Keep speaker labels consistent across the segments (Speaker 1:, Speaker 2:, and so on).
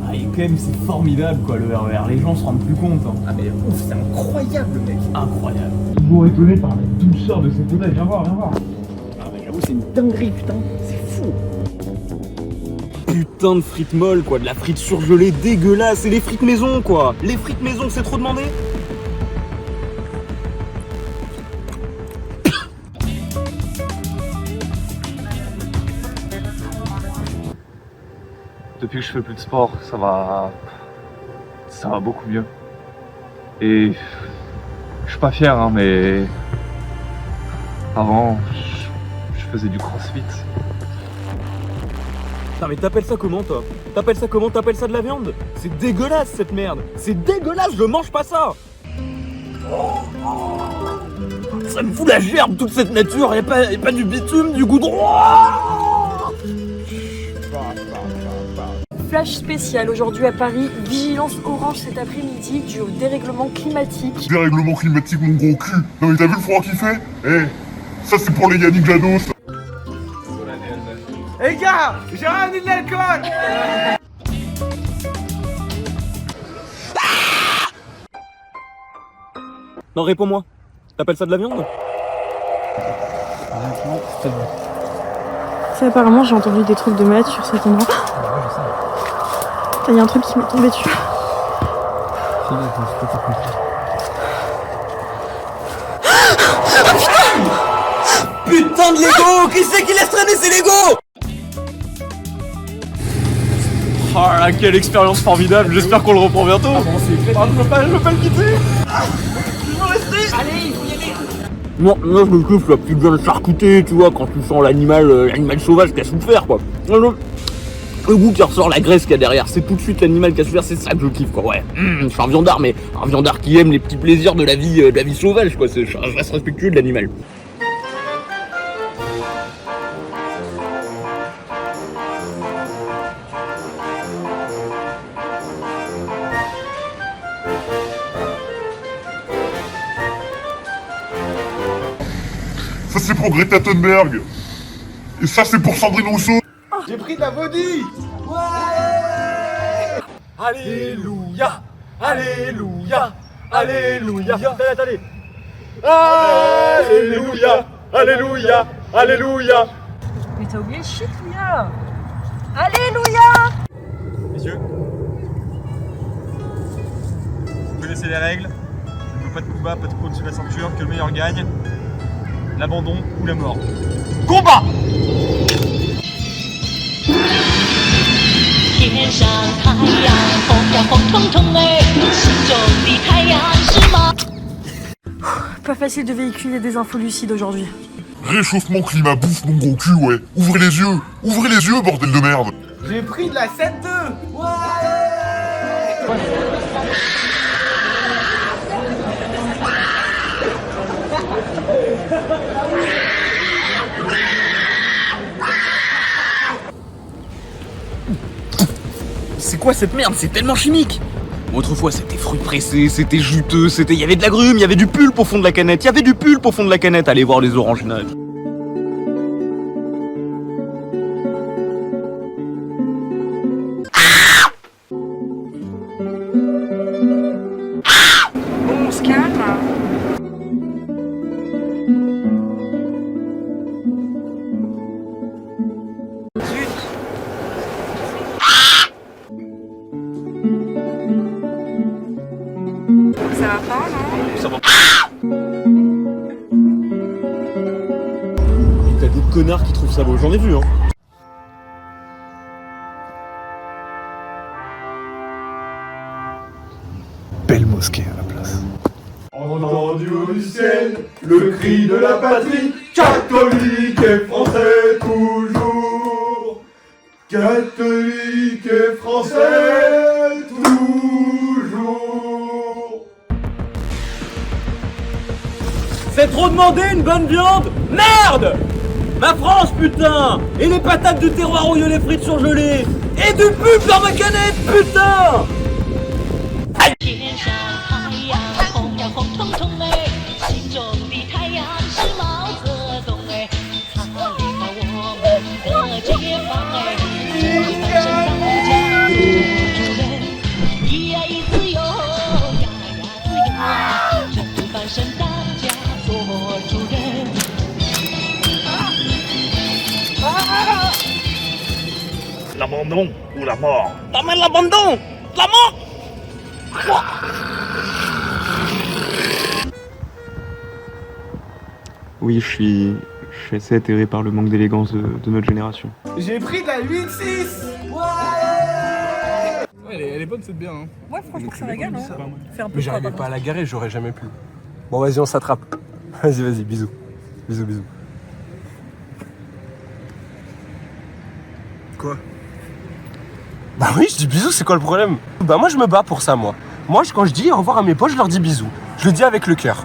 Speaker 1: Ah, et quand même, c'est formidable quoi le RER, les gens se rendent plus compte. Hein.
Speaker 2: Ah mais ouf, c'est incroyable mec.
Speaker 1: Incroyable. Toujours étonné par la douceur de ces fauteuils, viens voir, viens voir.
Speaker 2: Ah mais j'avoue, c'est une dinguerie putain, c'est fou.
Speaker 3: Putain de frites molles quoi, de la frite surgelée dégueulasse, et les frites maison quoi. Les frites maison, c'est trop demandé.
Speaker 4: Depuis que je fais plus de sport, ça va beaucoup mieux. Et je suis pas fier, hein, mais avant, je faisais du crossfit.
Speaker 3: Putain mais t'appelles ça comment toi? T'appelles ça comment? T'appelles ça de la viande? C'est dégueulasse cette merde. C'est dégueulasse, je mange pas ça. Ça me fout la gerbe toute cette nature, et pas du bitume, du goudron.
Speaker 5: Flash spécial aujourd'hui à Paris, vigilance orange cet après-midi dû au dérèglement climatique.
Speaker 6: Dérèglement climatique, mon gros cul. Non mais t'as vu le froid qu'il fait? Eh, ça c'est pour les Yannick Jadot.
Speaker 2: Les gars, j'ai ramené de l'alcool.
Speaker 3: Non, réponds-moi. T'appelles ça de la viande?
Speaker 5: Ça apparemment j'ai entendu des trucs de malade sur cet endroit. Il y a un truc qui m'est tombé dessus.
Speaker 3: Putain de Lego! Qui c'est qui laisse traîner ces Lego?
Speaker 4: Oh là, quelle expérience formidable, j'espère qu'on le reprend bientôt.
Speaker 3: Je veux pas le quitter.
Speaker 5: Allez, il faut y aller.
Speaker 3: Moi je me kiffe la petite viande charcutée, tu vois, quand tu sens l'animal sauvage qui a souffert quoi. Le goût qui ressort, la graisse qu'il y a derrière, c'est tout de suite l'animal qui a souffert, c'est ça que je kiffe quoi, ouais. Je suis un viandard, mais un viandard qui aime les petits plaisirs de la vie sauvage quoi, je reste respectueux de l'animal.
Speaker 6: Ça c'est pour Greta Thunberg. Et ça c'est pour Sandrine Rousseau.
Speaker 2: J'ai pris de la body. Ouais.
Speaker 3: Alléluia, alléluia, alléluia. Attendez.
Speaker 4: Alléluia, alléluia, alléluia.
Speaker 5: Mais t'as oublié le shit, Louia. Alléluia.
Speaker 4: Messieurs, vous connaissez les règles. Je ne veux pas de coups bas, pas de coups au-dessus de la ceinture, que le meilleur gagne. L'abandon ou la mort. Combat!
Speaker 7: 天上太阳红呀红彤彤哎，心中的太阳是吗？
Speaker 5: Pas facile de véhiculer des infos lucides aujourd'hui.
Speaker 6: Réchauffement climat bouffe mon gros cul, ouais. Ouvrez les yeux, bordel de merde.
Speaker 2: J'ai pris de la 7-2. Ouais.
Speaker 3: C'est quoi cette merde? C'est tellement chimique. Autrefois c'était fruits pressés, c'était juteux, il y avait de l'agrumes, il y avait du pulpe au fond de la canette, allez voir les orangenages.
Speaker 5: Bon, on se calme. Ça va pas, non?
Speaker 3: Ça va. T'as d'autres connards qui trouvent ça beau, j'en ai vu hein.
Speaker 4: Belle mosquée à la place.
Speaker 6: Entendu du ciel, le cri de la patrie, catholique et français toujours. Catholique et français toujours.
Speaker 3: C'est trop demandé une bonne viande? Merde! Ma France putain! Et les patates du terroir au lieu des frites surgelées! Et du pulpe dans ma canette putain!
Speaker 7: 天上太阳红呀红彤彤哎，心中的太阳是毛泽东哎，他领导我们的解放哎，翻身当家。
Speaker 6: L'abandon ou la mort?
Speaker 3: T'emmènes l'abandon, la mort.
Speaker 8: Oui, je suis assez atterré par le manque d'élégance de notre génération.
Speaker 2: J'ai pris de la 8-6.
Speaker 9: Elle est bonne cette bière, hein.
Speaker 5: Ouais, franchement, ça régale, hein. Faire un peu
Speaker 9: Mais j'arrivais pas à la garer, j'aurais jamais pu. Bon, vas-y, on s'attrape. Vas-y, bisous. Bisous. Quoi? Bah oui, je dis bisous, c'est quoi le problème? Bah moi, je me bats pour ça, moi. Moi, quand je dis au revoir à mes potes, je leur dis bisous. Je le dis avec le cœur.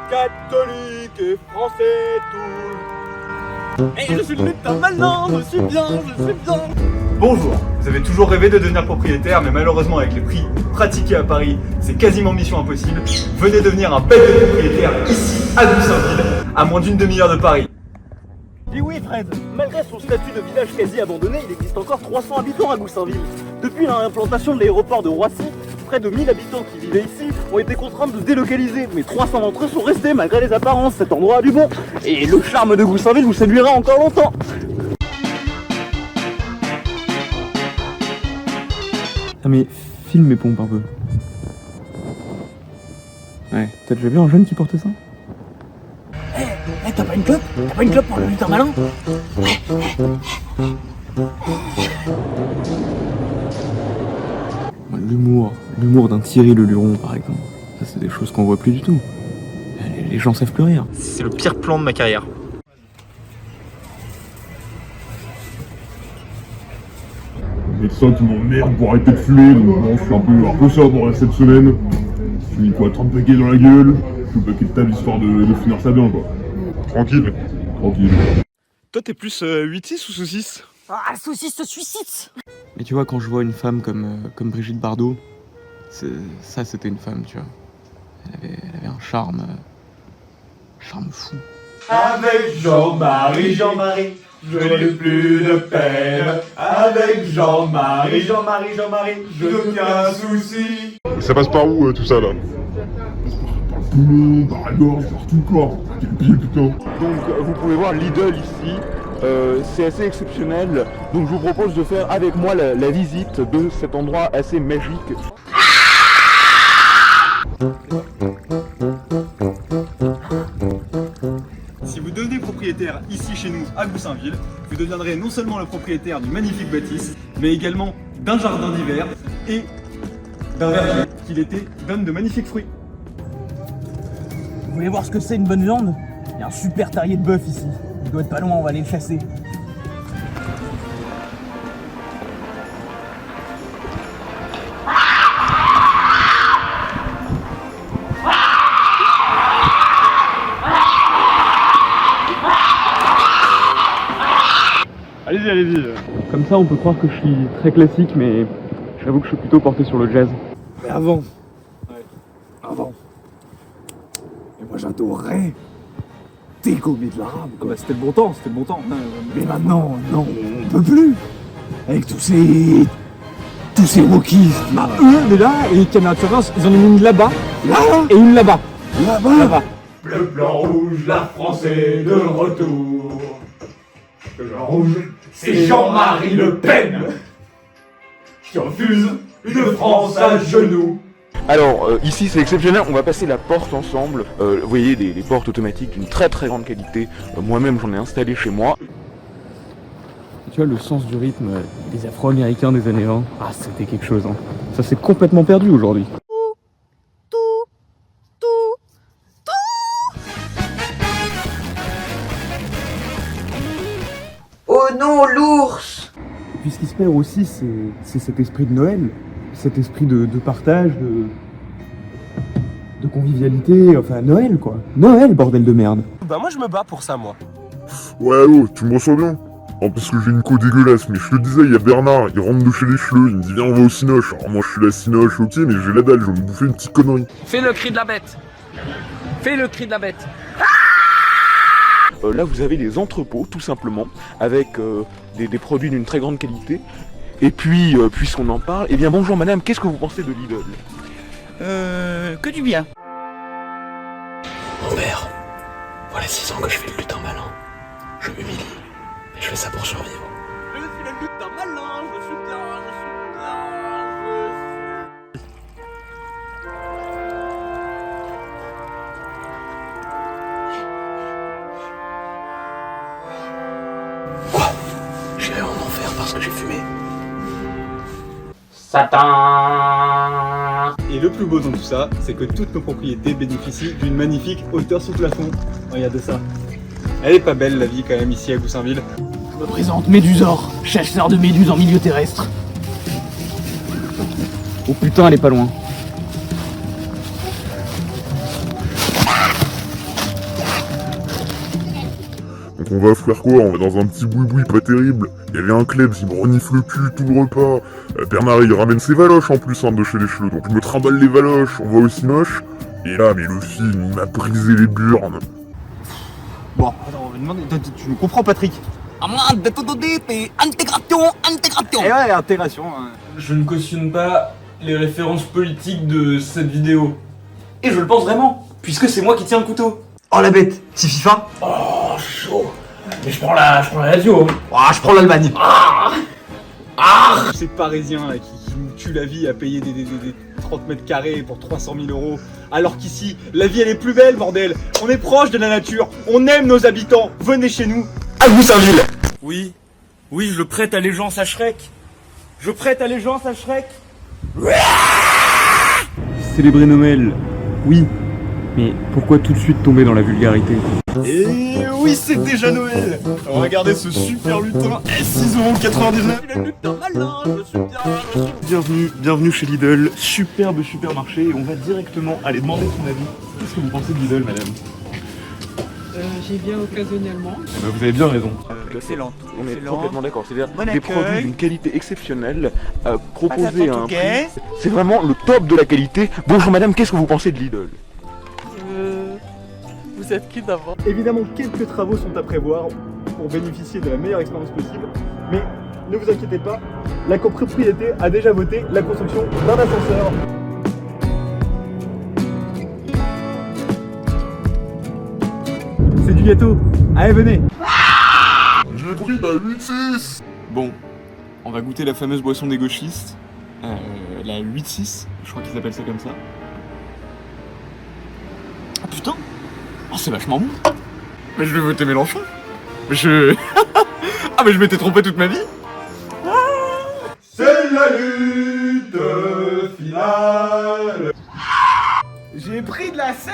Speaker 3: Catholique et français tout. Et je suis le putain maintenant, je suis bien.
Speaker 4: Bonjour, vous avez toujours rêvé de devenir propriétaire, mais malheureusement avec les prix pratiqués à Paris, c'est quasiment mission impossible. Venez devenir un bel de propriétaire ici, à Goussainville, à moins d'une demi-heure de Paris.
Speaker 3: Et oui Fred, malgré son statut de village quasi abandonné, il existe encore 300 habitants à Goussainville. Depuis l'implantation de l'aéroport de Roissy, près de 1000 habitants qui vivaient ici ont été contraints de se délocaliser, mais 300 d'entre eux sont restés malgré les apparences. Cet endroit a du bon, et le charme de Goussainville vous séduira encore longtemps.
Speaker 8: Ah mais filme mes pompes un peu. Ouais, t'as déjà vu un jeune qui portait ça?
Speaker 3: T'as pas une clope? T'as pas une clope pour le lutin malin?
Speaker 8: L'humour d'un Thierry le Luron par exemple. Ça c'est des choses qu'on voit plus du tout. Les gens savent plus rire.
Speaker 3: C'est le pire plan de ma carrière.
Speaker 6: Médecin qui m'emmerde pour arrêter de fumer, donc bon, je suis un peu sobre cette semaine. J'ai mis quoi, 30 paquets dans la gueule, je suis paquet de table histoire de finir ça bien quoi. Tranquille.
Speaker 9: Toi, t'es plus 8-6 ou saucisse?
Speaker 5: Ah, saucisse se suicide.
Speaker 8: Mais tu vois, quand je vois une femme comme Brigitte Bardot, ça c'était une femme, tu vois. Elle avait un charme fou.
Speaker 2: Avec Jean-Marie, je n'ai plus de peine. Avec Jean-Marie, je n'ai aucun souci.
Speaker 6: Et ça passe par où tout ça là? Par le poumon, par la gorge, par tout le corps. Quel pied putain.
Speaker 3: Donc vous pouvez voir l'idole ici, c'est assez exceptionnel. Donc je vous propose de faire avec moi la visite de cet endroit assez magique.
Speaker 4: Si vous devenez propriétaire ici chez nous à Goussainville, vous deviendrez non seulement le propriétaire d'une magnifique bâtisse, mais également d'un jardin d'hiver et d'un verger qui l'été donne de magnifiques fruits.
Speaker 3: Vous voulez voir ce que c'est une bonne viande? Il y a un super terrier de bœuf ici. Il doit être pas loin, on va aller le chasser.
Speaker 4: Allez-y.
Speaker 8: Comme ça, on peut croire que je suis très classique, mais j'avoue que je suis plutôt porté sur le jazz.
Speaker 2: Mais avant. Et moi j'adorerais dégommer de l'arabe.
Speaker 1: Bah, c'était le bon temps.
Speaker 2: Mais maintenant, non, on peut plus. Avec tous ces wokistes.
Speaker 1: Bah, eux, déjà, et caméra de surveillance, ils en ont mis une là-bas, et une là-bas.
Speaker 2: Là-bas.
Speaker 1: Bleu, blanc, rouge, la France est de retour. Le blanc rouge, c'est Jean-Marie Le Pen qui refuse une France à genoux.
Speaker 3: Alors ici c'est exceptionnel, on va passer la porte ensemble. Vous voyez des portes automatiques d'une très très grande qualité. Moi-même j'en ai installé chez moi.
Speaker 8: Tu vois, le sens du rythme des Afro-Américains des années 20, c'était quelque chose. Hein. Ça s'est complètement perdu aujourd'hui.
Speaker 10: Oh non, l'ours!
Speaker 8: Et puis ce qui se perd aussi, c'est cet esprit de Noël, cet esprit de partage, de convivialité, enfin Noël quoi. Noël, bordel de merde.
Speaker 9: Bah moi je me bats pour ça, moi.
Speaker 6: Ouais, oh, tu me reçois bien? En plus que j'ai une co dégueulasse, mais je te disais, il y a Bernard, il rentre de chez les cheleux, il me dit viens on va au cinoche. Alors moi je suis la cinoche, ok, mais j'ai la dalle, je vais me bouffer une petite connerie.
Speaker 10: Fais le cri de la bête! Fais le cri de la bête!
Speaker 3: Là vous avez les entrepôts tout simplement, avec des produits d'une très grande qualité. Et puis, puisqu'on en parle, eh bien bonjour madame, qu'est-ce que vous pensez de l'idole?
Speaker 10: Que du bien.
Speaker 11: Mon père, voilà 6 ans que je fais le lutin malin. Je m'humilie.
Speaker 2: Mais je fais ça pour survivre.
Speaker 3: Je suis la lutte d'un malin, je suis bien,
Speaker 2: J'irai en enfer parce que j'ai fumé.
Speaker 10: Satan.
Speaker 4: Et le plus beau dans tout ça, c'est que toutes nos propriétés bénéficient d'une magnifique hauteur sous plafond. Regardez ça. Elle est pas belle la vie quand même ici à Goussainville.
Speaker 2: Je me présente Médusor, chasseur de méduses en milieu terrestre.
Speaker 8: Oh putain, elle est pas loin.
Speaker 6: Donc on va faire quoi? On va dans un petit boui-boui pas terrible. Il y avait un Klebs, il me renifle le cul tout le repas. Bernard il ramène ses valoches en plus de chez les cheveux. Donc je me trimballe les valoches, on va au cinoche. Et là, mais le film, il m'a brisé les burnes.
Speaker 4: Bon, attends, on va demander. Tu nous comprends, Patrick?
Speaker 3: intégration.
Speaker 4: Eh ouais, intégration.
Speaker 8: Je ne cautionne pas les références politiques de cette vidéo. Et je le pense vraiment, puisque c'est moi qui tiens le couteau.
Speaker 4: Oh la bête, petit FIFA.
Speaker 8: Oh, chaud. Mais je prends la radio.
Speaker 4: Ah, je prends l'Allemagne. Ces Parisiens là, qui nous tuent la vie à payer des 30 mètres carrés pour 300 000 euros. Alors qu'ici, la vie elle est plus belle, bordel. On est proche de la nature, on aime nos habitants. Venez chez nous, à Goussainville.
Speaker 3: Oui, je prête allégeance à Shrek. Je prête allégeance à Shrek.
Speaker 8: Célébrer Noël, oui. Mais pourquoi tout de suite tomber dans la vulgarité?
Speaker 4: Et oui, c'est déjà Noël. Regardez ce super lutin, 6,99 €.
Speaker 8: Bienvenue chez Lidl, superbe supermarché, et on va directement aller demander son avis. Qu'est-ce que vous pensez de Lidl, madame?
Speaker 11: J'y viens occasionnellement.
Speaker 8: Vous avez bien raison.
Speaker 3: Excellente.
Speaker 8: On est complètement d'accord, c'est-à-dire
Speaker 3: Bon
Speaker 8: des
Speaker 3: accueil.
Speaker 8: produits d'une qualité exceptionnelle, proposés à un prix. C'est vraiment le top de la qualité. Bonjour madame, qu'est-ce que vous pensez de Lidl?
Speaker 11: Vous êtes qui d'abord?
Speaker 4: Évidemment, quelques travaux sont à prévoir pour bénéficier de la meilleure expérience possible. Mais ne vous inquiétez pas, la copropriété a déjà voté la construction d'un ascenseur. C'est du gâteau. Allez, venez.
Speaker 6: J'ai pris ma 8-6.
Speaker 8: Bon, on va goûter la fameuse boisson des gauchistes, la 8-6, je crois qu'ils appellent ça comme ça. Ah putain! Oh, c'est vachement bon! Mais je vais voter Mélenchon! Mais je... ah mais je m'étais trompé toute ma vie!
Speaker 1: C'est la lutte finale.
Speaker 4: J'ai pris de la 16.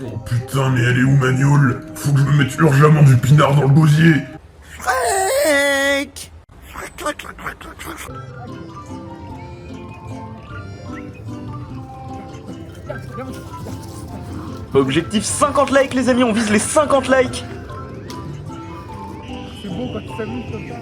Speaker 6: Oh putain, mais elle est où ma gnôle? Faut que je me mette urgemment du pinard dans le gosier.
Speaker 3: Objectif 50 likes les amis, on vise les 50 likes.
Speaker 4: C'est bon quand tu s'amuses comme ça.